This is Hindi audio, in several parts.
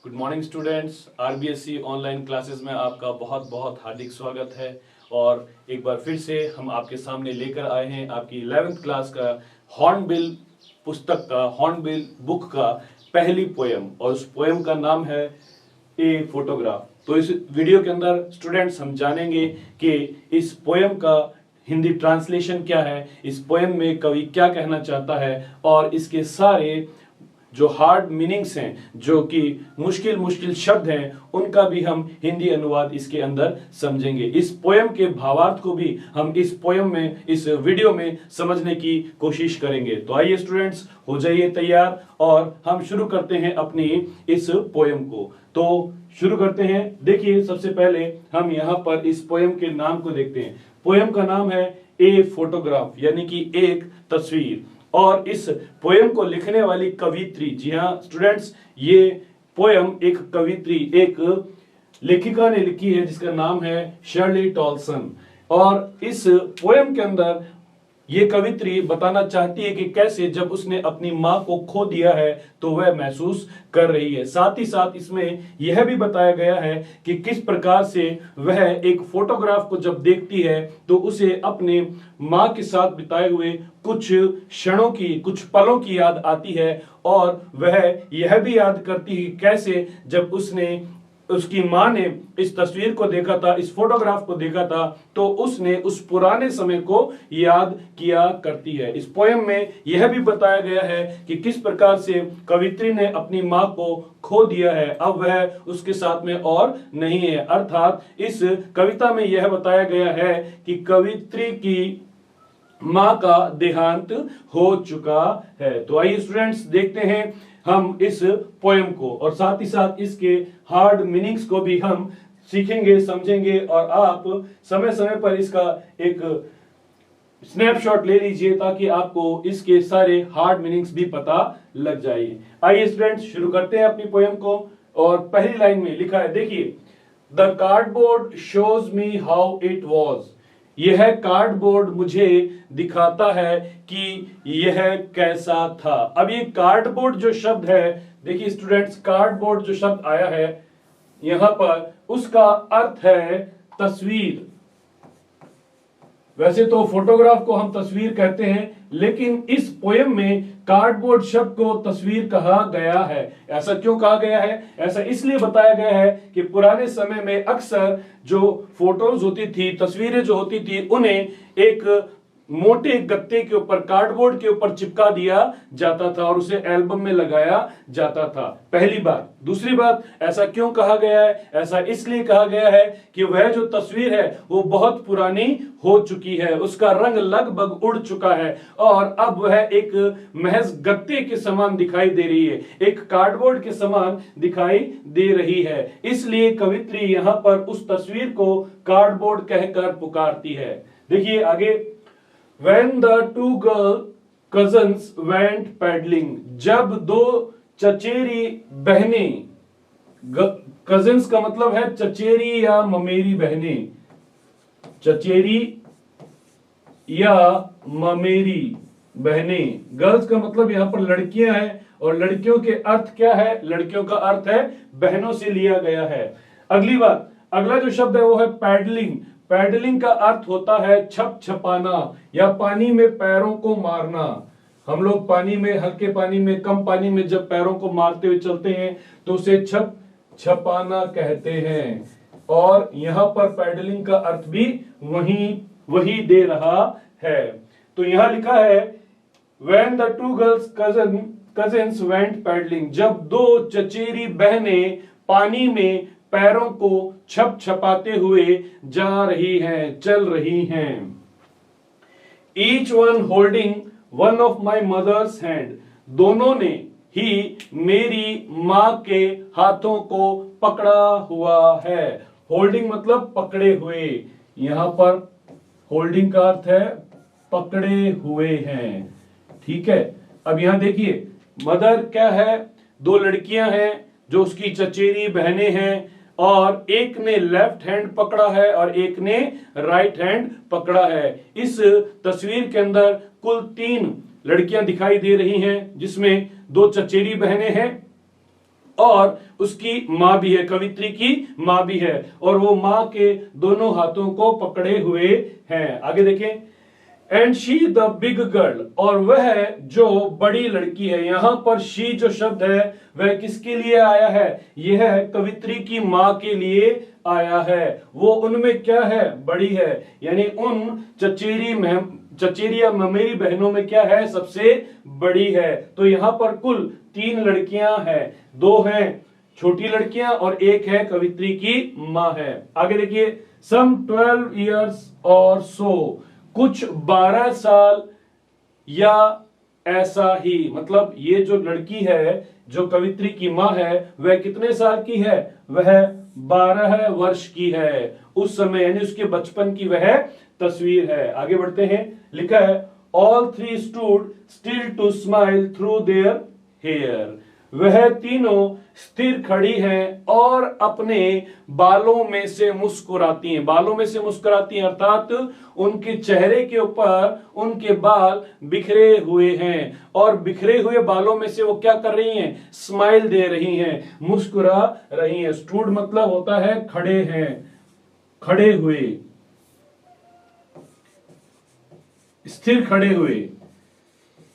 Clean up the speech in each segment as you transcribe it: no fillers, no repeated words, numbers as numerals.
Good morning students. RBSC online classes में आपका बहुत बहुत हार्दिक स्वागत है। और एक बार फिर से हम आपके सामने लेकर आए हैं आपकी 11th क्लास का हॉर्नबिल पुस्तक का, हॉर्नबिल बुक का पहली पोयम, और उस पोयम का नाम है ए फोटोग्राफ। तो इस वीडियो के अंदर स्टूडेंट्स हम जानेंगे कि इस पोयम का हिंदी ट्रांसलेशन क्या है, इस पोयम में कवि क्या कहना चाहता है, और इसके सारे जो हार्ड मीनिंग्स हैं, जो कि मुश्किल मुश्किल शब्द हैं, उनका भी हम हिंदी अनुवाद इसके अंदर समझेंगे। इस पोयम के भावार्थ को भी हम इस पोयम में, इस वीडियो में समझने की कोशिश करेंगे। तो आइए स्टूडेंट्स, हो जाइए तैयार और हम शुरू करते हैं अपनी इस पोयम को। तो शुरू करते हैं। देखिए, सबसे पहले हम यहाँ पर इस पोयम के नाम को देखते हैं। पोयम का नाम है ए फोटोग्राफ, यानी कि एक तस्वीर। और इस पोयम को लिखने वाली कवित्री, जी हाँ स्टूडेंट्स, ये पोयम एक कवित्री, एक लेखिका ने लिखी है जिसका नाम है शर्ली टॉलसन। और इस पोयम के अंदर ये कवित्री बताना चाहती है कि कैसे जब उसने अपनी मां को खो दिया है तो वह महसूस कर रही है। साथ ही साथ इसमें यह भी बताया गया है कि किस प्रकार से वह एक फोटोग्राफ को जब देखती है तो उसे अपने मां के साथ बिताए हुए कुछ क्षणों की, कुछ पलों की याद आती है। और वह यह भी याद करती है कैसे जब उसकी मां ने इस तस्वीर को देखा था, इस फोटोग्राफ को देखा था, तो उसने उस पुराने समय को याद किया करती है। इस पोयम में यह भी बताया गया है कि किस प्रकार से कवित्री ने अपनी मां को खो दिया है, अब वह उसके साथ में और नहीं है। अर्थात इस कविता में यह बताया गया है कि कवित्री की मां का देहांत हो चुका है। तो आइए स्टूडेंट्स, देखते हैं हम इस पोयम को, और साथ ही साथ इसके हार्ड मीनिंग्स को भी हम सीखेंगे, समझेंगे। और आप समय समय पर इसका एक स्नैपशॉट ले लीजिए ताकि आपको इसके सारे हार्ड मीनिंग्स भी पता लग जाए। आइए स्टूडेंट्स, शुरू करते हैं अपनी पोयम को। और पहली लाइन में लिखा है, देखिए, the cardboard shows me how it was. यह कार्डबोर्ड मुझे दिखाता है कि यह कैसा था। अब ये कार्डबोर्ड जो शब्द है, देखिए स्टूडेंट्स, कार्डबोर्ड जो शब्द आया है यहां पर, उसका अर्थ है तस्वीर। वैसे तो फोटोग्राफ को हम तस्वीर कहते हैं, लेकिन इस पोयम में कार्डबोर्ड शब्द को तस्वीर कहा गया है। ऐसा क्यों कहा गया है? ऐसा इसलिए बताया गया है कि पुराने समय में अक्सर जो फोटोज होती थी, तस्वीरें जो होती थी, उन्हें एक मोटे गत्ते के ऊपर, कार्डबोर्ड के ऊपर चिपका दिया जाता था और उसे एल्बम में लगाया जाता था। पहली बात। दूसरी बात, ऐसा क्यों कहा गया है? ऐसा इसलिए कहा गया है कि वह जो तस्वीर है वो बहुत पुरानी हो चुकी है, उसका रंग लगभग उड़ चुका है और अब वह एक महज गत्ते के समान दिखाई दे रही है, एक कार्डबोर्ड के समान दिखाई दे रही है। इसलिए कवित्री यहां पर उस तस्वीर को कार्डबोर्ड कहकर पुकारती है। देखिए आगे, When the two cousins went paddling, जब दो चचेरी बहनें, कजिन्स का मतलब है चचेरी या ममेरी बहनें, चचेरी या ममेरी बहनें, गर्ल्स का मतलब यहां पर लड़कियां हैं, और लड़कियों के अर्थ क्या है? लड़कियों का अर्थ है बहनों से लिया गया है। अगली बात, अगला जो शब्द है वो है पैडलिंग। पैडलिंग का अर्थ होता है छप छपाना या पानी में पैरों को मारना। हम लोग पानी में, हल्के पानी में, कम पानी में जब पैरों को मारते हुए चलते हैं तो उसे छप छपाना कहते हैं। और यहां पर पैडलिंग का अर्थ भी वही दे रहा है। तो यहां लिखा है, When the two cousins went paddling, जब दो चचेरी बहनें पानी में पैरों को छप छपाते हुए जा रही हैं, चल रही हैं। Each one holding one of my mother's hand, दोनों ने ही मेरी मां के हाथों को पकड़ा हुआ है। होल्डिंग मतलब पकड़े हुए, यहां पर होल्डिंग का अर्थ है पकड़े हुए हैं। ठीक है, अब यहां देखिए, मदर क्या है? दो लड़कियां हैं जो उसकी चचेरी बहनें हैं, और एक ने लेफ्ट हैंड पकड़ा है और एक ने राइट हैंड पकड़ा है। इस तस्वीर के अंदर कुल 3 लड़कियां दिखाई दे रही हैं, जिसमें 2 चचेरी बहनें हैं और उसकी माँ भी है, कवित्री की माँ भी है, और वो माँ के दोनों हाथों को पकड़े हुए हैं। आगे देखें, and she the big girl, और वह जो बड़ी लड़की है। यहां पर शी जो शब्द है वह किसके लिए आया है? यह कवित्री की मां के लिए आया है। वो उनमें क्या है? बड़ी है, यानी उन चचेरी या ममेरी बहनों में क्या है? सबसे बड़ी है। तो यहां पर कुल 3 लड़कियां हैं, 2 हैं छोटी लड़कियां और 1 है कवित्री की मां है। आगे देखिए, सम 12 years और सो, कुछ 12 साल या ऐसा ही। मतलब ये जो लड़की है, जो कवित्री की मां है, वह कितने साल की है? वह 12 वर्ष की है उस समय, यानी उसके बचपन की वह तस्वीर है। आगे बढ़ते हैं, लिखा है all 3 stood still to smile through their hair. वह तीनों स्थिर खड़ी हैं और अपने बालों में से मुस्कुराती हैं। बालों में से मुस्कुराती हैं अर्थात उनके चेहरे के ऊपर उनके बाल बिखरे हुए हैं, और बिखरे हुए बालों में से वो क्या कर रही हैं? स्माइल दे रही हैं, मुस्कुरा रही हैं। स्टूड मतलब होता है खड़े हैं, खड़े हुए, स्थिर खड़े हुए।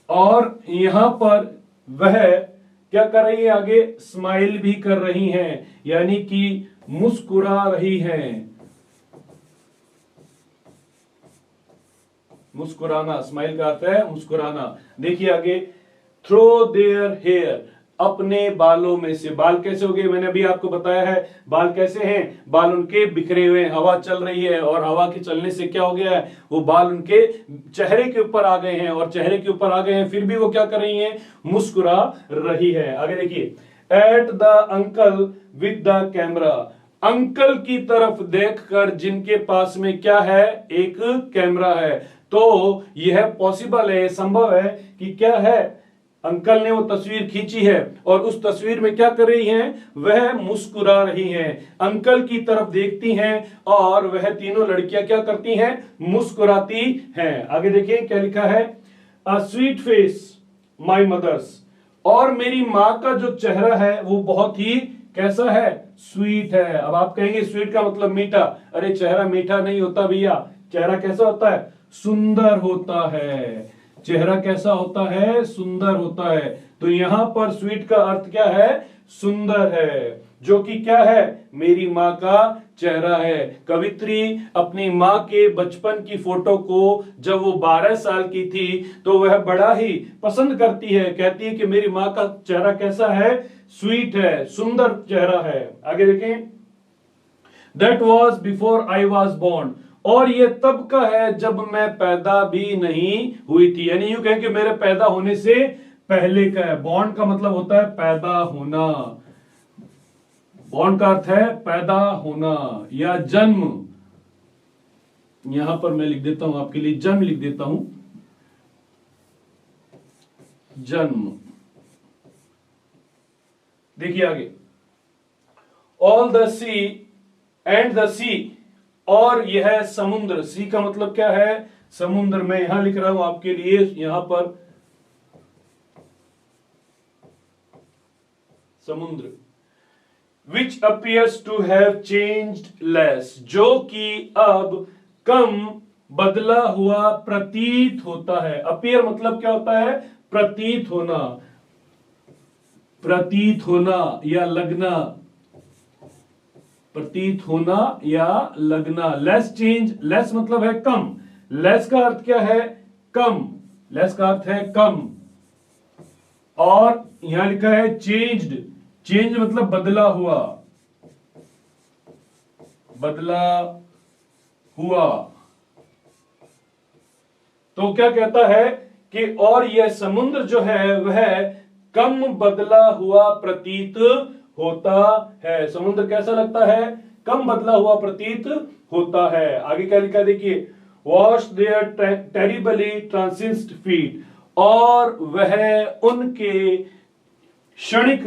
और यहां पर वह क्या कर रही है? आगे स्माइल भी कर रही हैं, यानी कि मुस्कुरा रही हैं। मुस्कुराना, स्माइल का अर्थ है मुस्कुराना। देखिए आगे, थ्रो देयर हेयर, अपने बालों में से। बाल कैसे हो गए? मैंने अभी आपको बताया है बाल कैसे हैं। बाल उनके बिखरे हुए, हवा चल रही है और हवा के चलने से क्या हो गया है? वो बाल उनके चेहरे के ऊपर आ गए हैं, और चेहरे के ऊपर आ गए हैं, फिर भी वो क्या कर रही हैं? मुस्कुरा रही है। आगे देखिए, at the uncle with the camera, uncle की तरफ देखकर जिनके पास में क्या है? एक कैमरा है। तो यह पॉसिबल है, संभव है कि क्या है? अंकल ने वो तस्वीर खींची है और उस तस्वीर में क्या कर रही हैं? वह मुस्कुरा रही हैं, अंकल की तरफ देखती हैं, और वह तीनों लड़कियां क्या करती हैं? मुस्कुराती हैं। आगे देखिए क्या लिखा है, a sweet face my mother's, और मेरी मां का जो चेहरा है वो बहुत ही कैसा है? स्वीट है। अब आप कहेंगे स्वीट का मतलब मीठा। अरे चेहरा मीठा नहीं होता भैया, चेहरा कैसा होता है? सुंदर होता है। चेहरा कैसा होता है? सुंदर होता है। तो यहां पर स्वीट का अर्थ क्या है? सुंदर है, जो कि क्या है? मेरी मां का चेहरा है। कवित्री अपनी मां के बचपन की फोटो को जब वो 12 साल की थी तो वह बड़ा ही पसंद करती है, कहती है कि मेरी मां का चेहरा कैसा है? स्वीट है, सुंदर चेहरा है। आगे देखें, that was before I was born, और ये तब का है जब मैं पैदा भी नहीं हुई थी, यानी यूं कहें कि मेरे पैदा होने से पहले का है। बॉर्न का मतलब होता है पैदा होना, बॉर्न का अर्थ है पैदा होना या जन्म। यहां पर मैं लिख देता हूं आपके लिए, जन्म लिख देता हूं, जन्म। देखिए आगे, all the sea and the sea, और यह समुद्र। सी का मतलब क्या है? समुद्र। मैं यहां लिख रहा हूं आपके लिए, यहां पर समुद्र। Which appears to have changed less, जो कि अब कम बदला हुआ प्रतीत होता है। अपियर मतलब क्या होता है? प्रतीत होना, प्रतीत होना या लगना, प्रतीत होना या लगना। लेस चेंज, लेस मतलब है कम, लेस का अर्थ क्या है? कम, लेस का अर्थ है कम। और यहां लिखा है चेंज्ड, चेंज मतलब बदला हुआ, बदला हुआ। तो क्या कहता है कि और यह समुद्र जो है वह कम बदला हुआ प्रतीत होता है। समुद्र कैसा लगता है? कम बदला हुआ प्रतीत होता है। आगे क्या लिखा देखिए, वॉश देयर टेरिबली ट्रांसिस्ट फीट, और वह उनके क्षणिक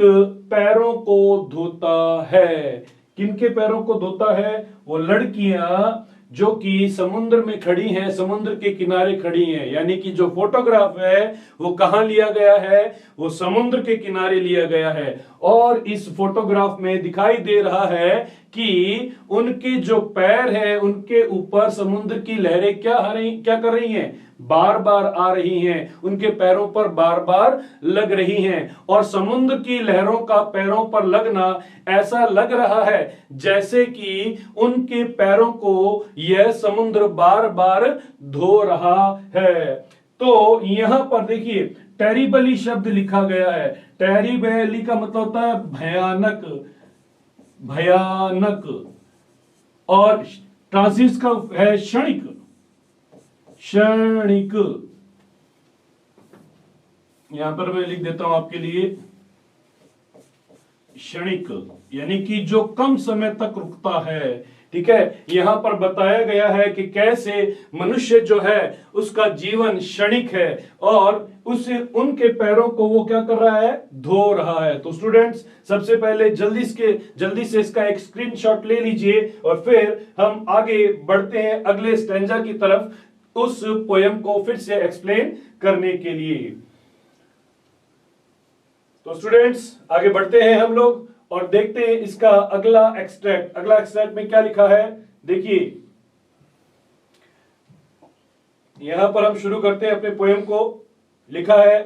पैरों को धोता है। किनके पैरों को धोता है? वो लड़कियां जो कि समुद्र में खड़ी हैं, समुद्र के किनारे खड़ी हैं। यानी कि जो फोटोग्राफ है वो कहां लिया गया है, वो समुद्र के किनारे लिया गया है। और इस फोटोग्राफ में दिखाई दे रहा है कि उनके जो पैर हैं उनके ऊपर समुद्र की लहरें क्या कर रही हैं, बार बार आ रही हैं, उनके पैरों पर बार बार लग रही हैं। और समुद्र की लहरों का पैरों पर लगना ऐसा लग रहा है जैसे कि उनके पैरों को यह समुद्र बार बार धो रहा है। तो यहां पर देखिए टेरिबली शब्द लिखा गया है। टेरिबली का मतलब होता है भयानक, भयानक। और ट्रांसिस का है क्षणिक, क्षणिक। यहां पर मैं लिख देता हूं आपके लिए क्षणिक, यानी कि जो कम समय तक रुकता है। ठीक है, यहां पर बताया गया है कि कैसे मनुष्य जो है उसका जीवन क्षणिक है और उनके पैरों को वो क्या कर रहा है, धो रहा है। तो स्टूडेंट्स सबसे पहले जल्दी से इसका एक स्क्रीनशॉट ले लीजिए और फिर हम आगे बढ़ते हैं अगले स्टैंजा की तरफ, उस पोयम को फिर से एक्सप्लेन करने के लिए। तो स्टूडेंट्स आगे बढ़ते हैं हम लोग और देखते हैं इसका अगला एक्सट्रैक्ट। अगला एक्सट्रैक्ट में क्या लिखा है, देखिए यहां पर हम शुरू करते हैं अपने पोयम को। लिखा है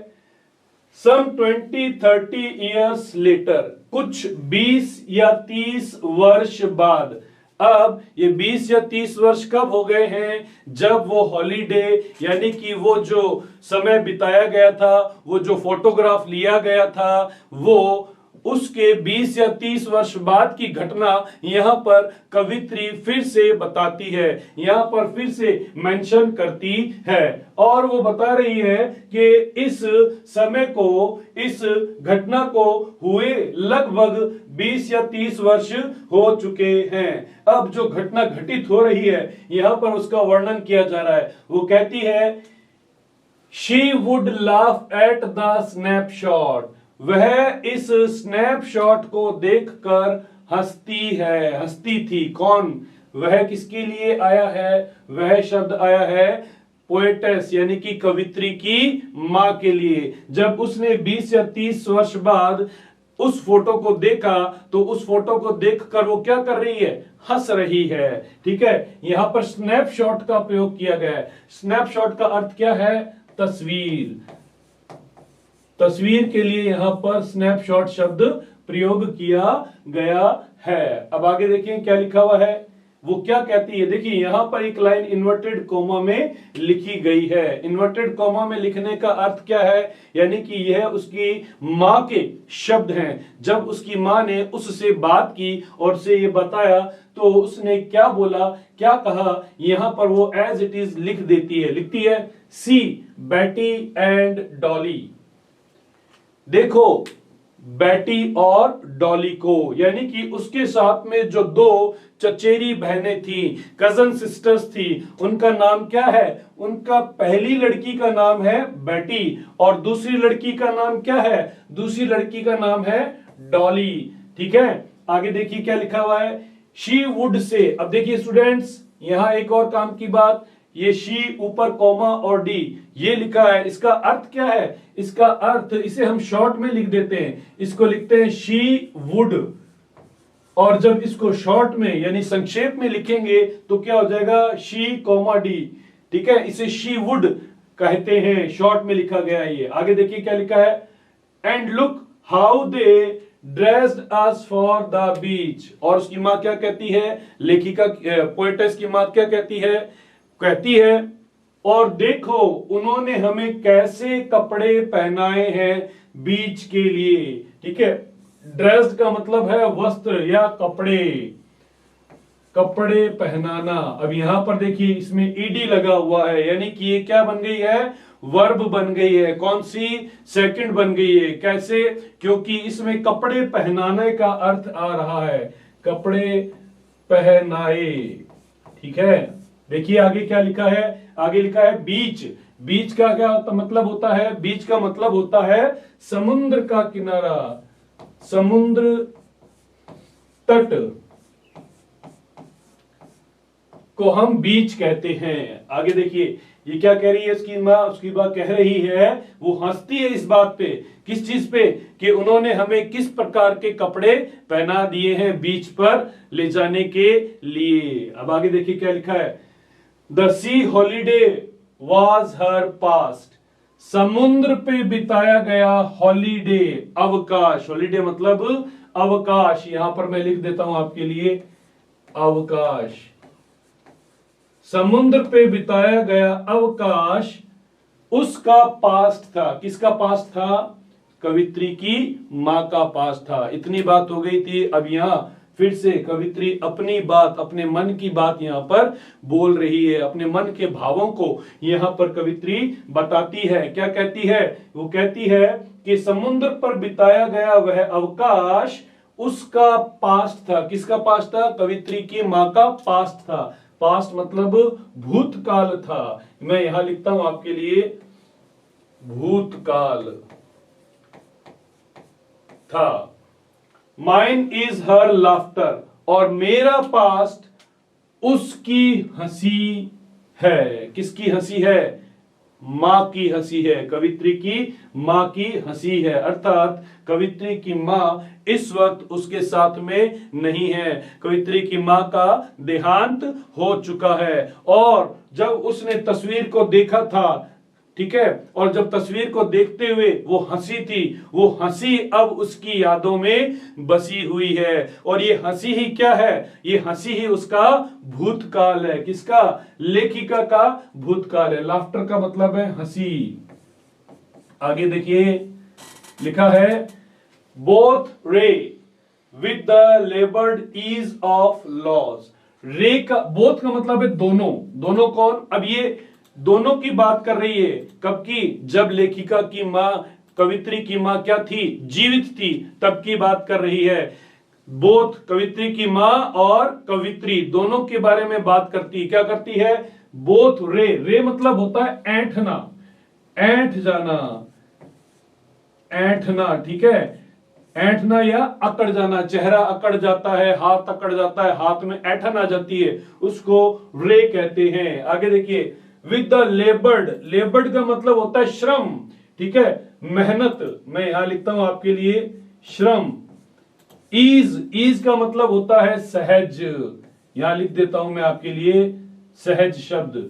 सम 20-30 ईयर्स लेटर, कुछ 20 या 30 वर्ष बाद। अब ये 20 या 30 वर्ष कब हो गए हैं, जब वो हॉलीडे यानी कि वो जो समय बिताया गया था, वो जो फोटोग्राफ लिया गया था, वो उसके 20 या 30 वर्ष बाद की घटना यहां पर कवित्री फिर से बताती है, यहां पर फिर से मेंशन करती है। और वो बता रही है कि इस समय को, इस घटना को हुए लगभग 20 या 30 वर्ष हो चुके हैं। अब जो घटना घटित हो रही है यहां पर उसका वर्णन किया जा रहा है। वो कहती है She would laugh at the snapshot, वह इस स्नैपशॉट को देखकर हंसती थी। कौन, वह किसके लिए आया है, वह शब्द आया है पोएटेस यानी कि कवित्री की मां के लिए। जब उसने 20 या 30 वर्ष बाद उस फोटो को देखा तो उस फोटो को देखकर वो क्या कर रही है, हंस रही है। ठीक है, यहां पर स्नैपशॉट का प्रयोग किया गया है। स्नैपशॉट का अर्थ क्या है, तस्वीर। तस्वीर के लिए यहां पर स्नैपशॉट शब्द प्रयोग किया गया है। अब आगे देखिए क्या लिखा हुआ है, वो क्या कहती है। देखिए यहां पर एक लाइन इन्वर्टेड कोमा में लिखी गई है। इन्वर्टेड कोमा में लिखने का अर्थ क्या है, यानी कि यह उसकी मां के शब्द हैं। जब उसकी मां ने उससे बात की और उसे ये बताया तो उसने क्या बोला, क्या कहा, यहां पर वो एज इट इज लिख देती है। लिखती है सी बैटी एंड डॉली, देखो बैटी और डॉली को, यानी कि उसके साथ में जो दो चचेरी बहनें थी, कजन सिस्टर्स थी, उनका नाम क्या है, उनका पहली लड़की का नाम है बैटी और दूसरी लड़की का नाम क्या है, दूसरी लड़की का नाम है डॉली। ठीक है, आगे देखिए क्या लिखा हुआ है, शी वुड से। अब देखिए स्टूडेंट्स यहां एक और काम की बात, ये शी ऊपर कॉमा और डी ये लिखा है, इसका अर्थ क्या है, इसका अर्थ इसे हम शॉर्ट में लिख देते हैं, इसको लिखते हैं शी वुड। और जब इसको शॉर्ट में यानी संक्षेप में लिखेंगे तो क्या हो जाएगा, शी कॉमा डी। ठीक है, इसे शी वुड कहते हैं, शॉर्ट में लिखा गया है ये। आगे देखिए क्या लिखा है, and look how they dressed us for the beach. और उसकी मां क्या कहती है, लेखिका पोएटेस की मां क्या कहती है, कहती है और देखो उन्होंने हमें कैसे कपड़े पहनाए हैं बीच के लिए। ठीक है, ड्रेस्ड का मतलब है वस्त्र या कपड़े, कपड़े पहनाना। अब यहां पर देखिए इसमें ईडी लगा हुआ है, यानी कि ये क्या बन गई है, वर्ब बन गई है। कौन सी, सेकंड बन गई है। कैसे, क्योंकि इसमें कपड़े पहनाने का अर्थ आ रहा है, कपड़े पहनाए। ठीक है, देखिए आगे क्या लिखा है, आगे लिखा है बीच। बीच का क्या मतलब होता है, बीच का मतलब होता है समुद्र का किनारा, समुद्र तट। को हम बीच कहते हैं। आगे देखिए ये क्या कह रही है उसकी माँ, उसकी माँ कह रही है, वो हंसती है इस बात पे, किस चीज पे, कि उन्होंने हमें किस प्रकार के कपड़े पहना दिए हैं बीच पर ले जाने के लिए। अब आगे देखिए क्या लिखा है, the C holiday was her past, समुद्र पे बिताया गया हॉलीडे, अवकाश, हॉलीडे मतलब अवकाश, यहां पर मैं लिख देता हूं आपके लिए अवकाश, समुद्र पे बिताया गया अवकाश उसका पास्ट था। किसका पास्ट था? कवित्री की मां का पास्ट था। इतनी बात हो गई थी। अब यहां फिर से कवित्री अपनी बात, अपने मन की बात यहां पर बोल रही है, अपने मन के भावों को यहां पर कवित्री बताती है। क्या कहती है? वो कहती है कि समुद्र पर बिताया गया वह अवकाश उसका पास्ट था। किसका पास्ट था? कवित्री की मां का पास्ट था। पास्ट मतलब भूतकाल था। मैं यहां लिखता हूं आपके लिए भूतकाल था। माइन इज हर लाफ्टर, और मेरा पास्ट उसकी हंसी है। किसकी हंसी है? मां की हंसी है, कवित्री की मां की हंसी है। अर्थात कवित्री की मां इस वक्त उसके साथ में नहीं है, कवित्री की मां का देहांत हो चुका है। और जब उसने तस्वीर को देखा था, ठीक है, और जब तस्वीर को देखते हुए वो हंसी थी, वो हंसी अब उसकी यादों में बसी हुई है। और ये हंसी ही क्या है? ये हंसी ही उसका भूतकाल है। किसका? लेखिका का भूतकाल है। लाफ्टर का मतलब है हंसी। आगे देखिए लिखा है, both ray with the laboured ease of loss. Ray का, बोथ का मतलब है दोनों। दोनों कौन? अब ये दोनों की बात कर रही है। कब की? जब लेखिका की मां, कवित्री की मां क्या थी? जीवित थी, तब की बात कर रही है। बोथ, कवित्री की मां और कवित्री दोनों के बारे में बात करती है। क्या करती है? बोथ रे, रे मतलब होता है ऐंठना, ऐंठ जाना, ऐंठना, ठीक है, ऐंठना या अकड़ जाना। चेहरा अकड़ जाता है, हाथ अकड़ जाता है, हाथ में ऐंठन आ जाती है, उसको रे कहते हैं। आगे देखिए, विद द लेबर्ड, लेबर्ड का मतलब होता है श्रम, ठीक है, मेहनत। मैं यहां लिखता हूं आपके लिए श्रम। ईज, ईज का मतलब होता है सहज, यहां लिख देता हूं मैं आपके लिए सहज शब्द।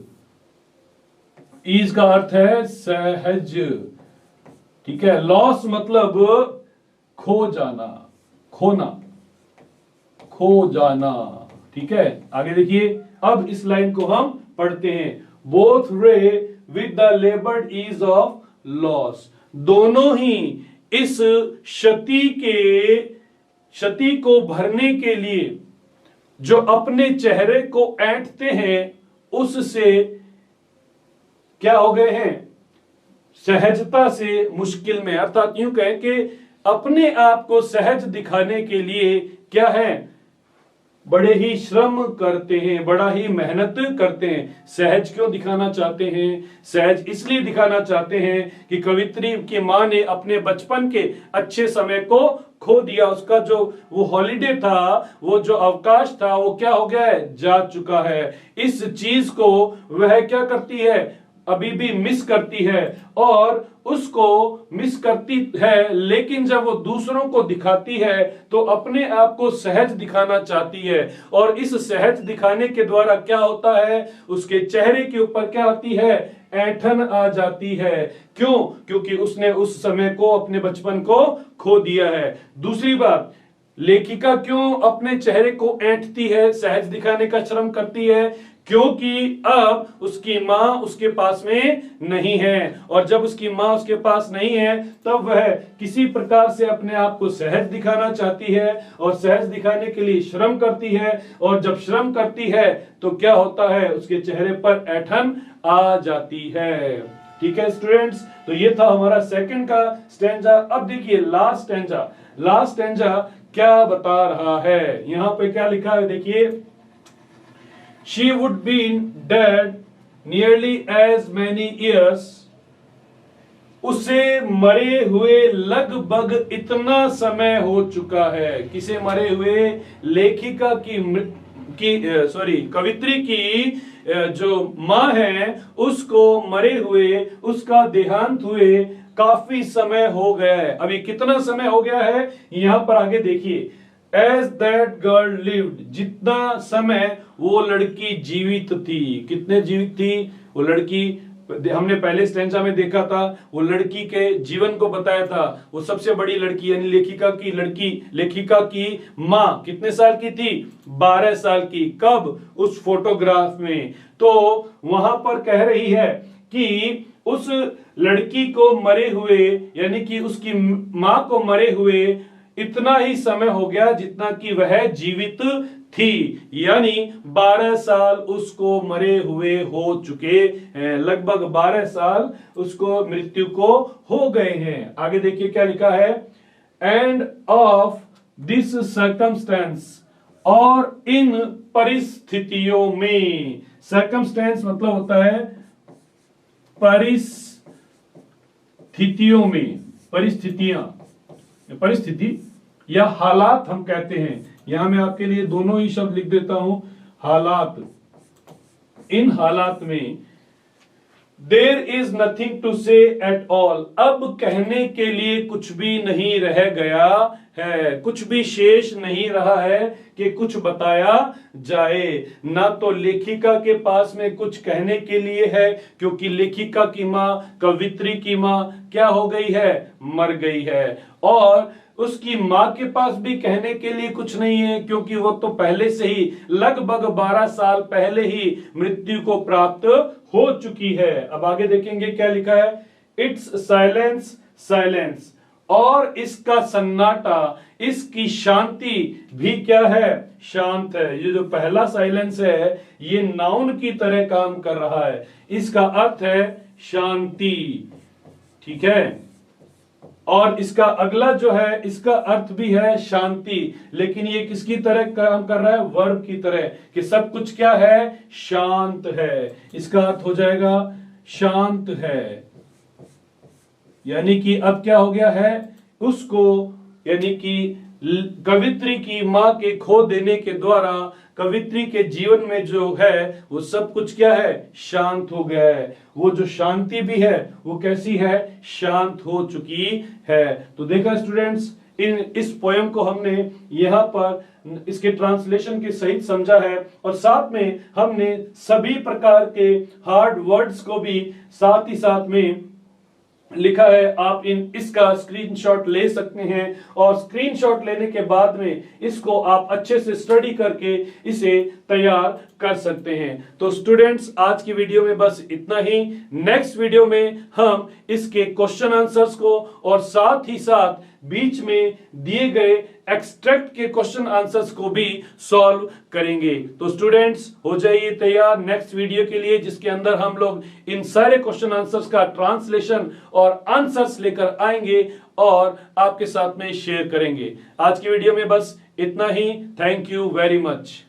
ईज का अर्थ है सहज, ठीक है। लॉस मतलब खो जाना, खोना, खो जाना, ठीक है। आगे देखिए, अब इस लाइन को हम पढ़ते हैं। Both ray with the laboured ease of loss, दोनों ही इस क्षति को भरने के लिए जो अपने चेहरे को ऐंठते हैं, उससे क्या हो गए हैं? सहजता से मुश्किल में। अर्थात यूं कहें कि अपने आप को सहज दिखाने के लिए क्या है? बड़े ही श्रम करते हैं, बड़ा ही मेहनत करते हैं। सहज क्यों दिखाना चाहते हैं? सहज इसलिए दिखाना चाहते हैं कि कवित्री की मां ने अपने बचपन के अच्छे समय को खो दिया। उसका जो वो हॉलीडे था, वो जो अवकाश था, वो क्या हो गया है? जा चुका है। इस चीज को वह क्या करती है? अभी भी मिस करती है, और उसको मिस करती है, लेकिन जब वो दूसरों को दिखाती है तो अपने आप को सहज दिखाना चाहती है। और इस सहज दिखाने के द्वारा क्या होता है? उसके चेहरे के ऊपर क्या आती है? ऐंठन आ जाती है। क्यों? क्योंकि उसने उस समय को, अपने बचपन को खो दिया है। दूसरी बात, लेखिका क्यों अपने चेहरे को ऐंठती है, सहज दिखाने का श्रम करती है? क्योंकि अब उसकी मां उसके पास में नहीं है, और जब उसकी मां उसके पास नहीं है तब वह किसी प्रकार से अपने आप को सहज दिखाना चाहती है, और सहज दिखाने के लिए श्रम करती है। और जब श्रम करती है तो क्या होता है? उसके चेहरे पर ऐंठन आ जाती है। ठीक है स्टूडेंट्स, तो ये था हमारा सेकंड का स्टैंजा। अब देखिए लास्ट स्टैंजा। लास्ट स्टैंजा क्या बता रहा है? यहां पे क्या लिखा है देखिए, She would been dead nearly as many years. उसे मरे हुए लगभग इतना समय हो चुका है। किसे मरे हुए? लेखिका की कवित्री की जो माँ है उसको मरे हुए, उसका देहांत हुए काफी समय हो गया है। अभी कितना समय हो गया है यहां पर आगे देखिए, एज दैट गर्ल लिव्ड, जितना समय वो लड़की जीवित थी। कितने जीवित थी वो लड़की, हमने पहले स्टेंजा में देखा था, वो लड़की के जीवन को बताया था। वो सबसे बड़ी लड़की यानी लेखिका की माँ कितने साल की थी? 12 साल की। कब? उस फोटोग्राफ में। तो वहां पर कह रही है कि उस लड़की को मरे हुए, यानी कि उसकी माँ को मरे हुए इतना ही समय हो गया जितना कि वह जीवित थी, यानी 12 साल उसको मरे हुए हो चुके हैं। लगभग 12 साल उसको मृत्यु को हो गए हैं। आगे देखिए क्या लिखा है, एंड ऑफ दिस सर्कमस्टेंस, और इन परिस्थितियों में। सर्कमस्टेंस मतलब होता है परिस्थितियों में, परिस्थिति या हालात हम कहते हैं। यहां मैं आपके लिए दोनों ही शब्द लिख देता हूं, हालात। इन हालात में देयर इज नथिंग टू से एट ऑल, अब कहने के लिए कुछ भी नहीं रह गया है, कुछ भी शेष नहीं रहा है कि कुछ बताया जाए। ना तो लेखिका के पास में कुछ कहने के लिए है, क्योंकि लेखिका की मां, कवित्री की मां क्या हो गई है? मर गई है। और उसकी मां के पास भी कहने के लिए कुछ नहीं है, क्योंकि वो तो पहले से ही लगभग 12 साल पहले ही मृत्यु को प्राप्त हो चुकी है। अब आगे देखेंगे क्या लिखा है, इट्स साइलेंस साइलेंस, और इसका सन्नाटा, इसकी शांति भी क्या है? शांत है। ये जो पहला साइलेंस है ये नाउन की तरह काम कर रहा है, इसका अर्थ है शांति, ठीक है। और इसका अगला जो है इसका अर्थ भी है शांति, लेकिन ये किसकी तरह काम कर रहा है? वर्ब की तरह, कि सब कुछ क्या है? शांत है। इसका अर्थ हो जाएगा शांत है, यानी कि अब क्या हो गया है उसको, यानी कि कवित्री की मां के खो देने के द्वारा कवित्री के जीवन में जो है वो सब कुछ क्या है? शांत हो गया है। वो जो शांति भी है वो कैसी है? शांत हो चुकी है। तो देखा स्टूडेंट्स, इस पोयम को हमने यहाँ पर इसके ट्रांसलेशन के सहित समझा है, और साथ में हमने सभी प्रकार के हार्ड वर्ड्स को भी साथ ही साथ में लिखा है। आप इसका स्क्रीनशॉट ले सकते हैं, और स्क्रीनशॉट लेने के बाद में इसको आप अच्छे से स्टडी करके इसे तैयार कर सकते हैं। तो स्टूडेंट्स, आज की वीडियो में बस इतना ही। नेक्स्ट वीडियो में हम इसके क्वेश्चन आंसर्स को और साथ ही साथ बीच में दिए गए एक्सट्रैक्ट के क्वेश्चन आंसर्स को भी सॉल्व करेंगे। तो स्टूडेंट्स, हो जाइए तैयार नेक्स्ट वीडियो के लिए, जिसके अंदर हम लोग इन सारे क्वेश्चन आंसर्स का ट्रांसलेशन और आंसर्स लेकर आएंगे और आपके साथ में शेयर करेंगे। आज की वीडियो में बस इतना ही। Thank you very much.